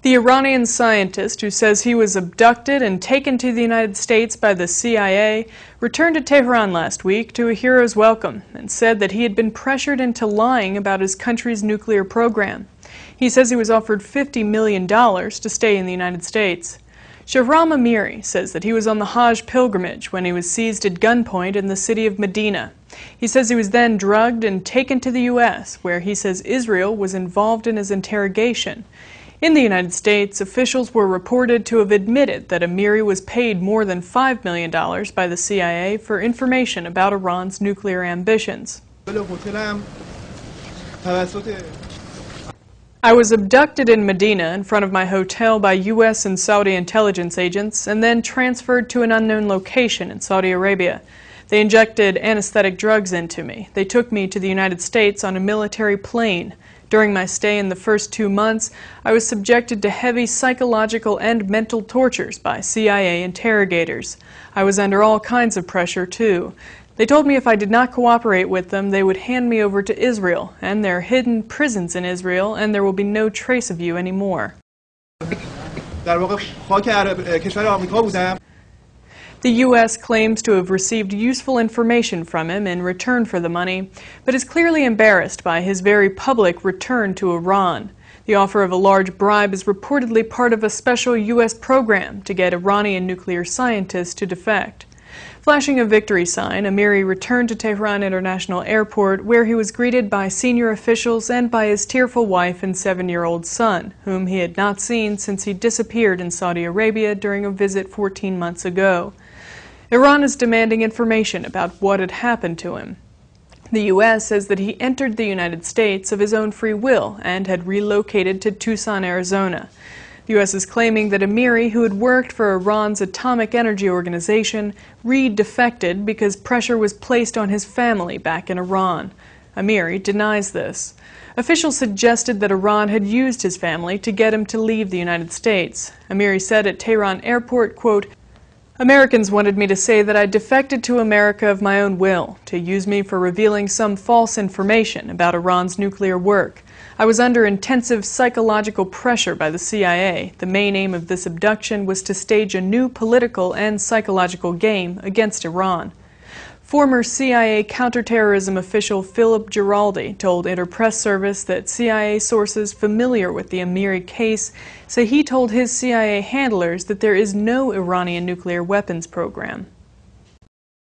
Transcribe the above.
The Iranian scientist who says he was abducted and taken to the United States by the CIA returned to Tehran last week to a hero's welcome and said that he had been pressured into lying about his country's nuclear program. He says he was offered $50 million to stay in the United States. Shahram Amiri says that he was on the Hajj pilgrimage when he was seized at gunpoint in the city of Medina. He says he was then drugged and taken to the U.S., where he says Israel was involved in his interrogation. In the United States, officials were reported to have admitted that Amiri was paid more than $5 million by the CIA for information about Iran's nuclear ambitions. I was abducted in Medina in front of my hotel by U.S. and Saudi intelligence agents and then transferred to an unknown location in Saudi Arabia. They injected anesthetic drugs into me. They took me to the United States on a military plane. During my stay in the first 2 months, I was subjected to heavy psychological and mental tortures by CIA interrogators. I was under all kinds of pressure, too. They told me if I did not cooperate with them, they would hand me over to Israel and their hidden prisons in Israel, and there will be no trace of you anymore. The U.S. claims to have received useful information from him in return for the money, but is clearly embarrassed by his very public return to Iran. The offer of a large bribe is reportedly part of a special U.S. program to get Iranian nuclear scientists to defect. Flashing a victory sign, Amiri returned to Tehran International Airport, where he was greeted by senior officials and by his tearful wife and 7-year-old son, whom he had not seen since he disappeared in Saudi Arabia during a visit 14 months ago. Iran is demanding information about what had happened to him. The U.S. says that he entered the United States of his own free will and had relocated to Tucson, Arizona. The U.S. is claiming that Amiri, who had worked for Iran's Atomic Energy Organization, defected because pressure was placed on his family back in Iran. Amiri denies this. Officials suggested that Iran had used his family to get him to leave the United States. Amiri said at Tehran Airport, quote, "Americans wanted me to say that I defected to America of my own will, to use me for revealing some false information about Iran's nuclear work. I was under intensive psychological pressure by the CIA. The main aim of this abduction was to stage a new political and psychological game against Iran." Former CIA counterterrorism official Philip Giraldi told Interpress Service that CIA sources familiar with the Amiri case say he told his CIA handlers that there is no Iranian nuclear weapons program.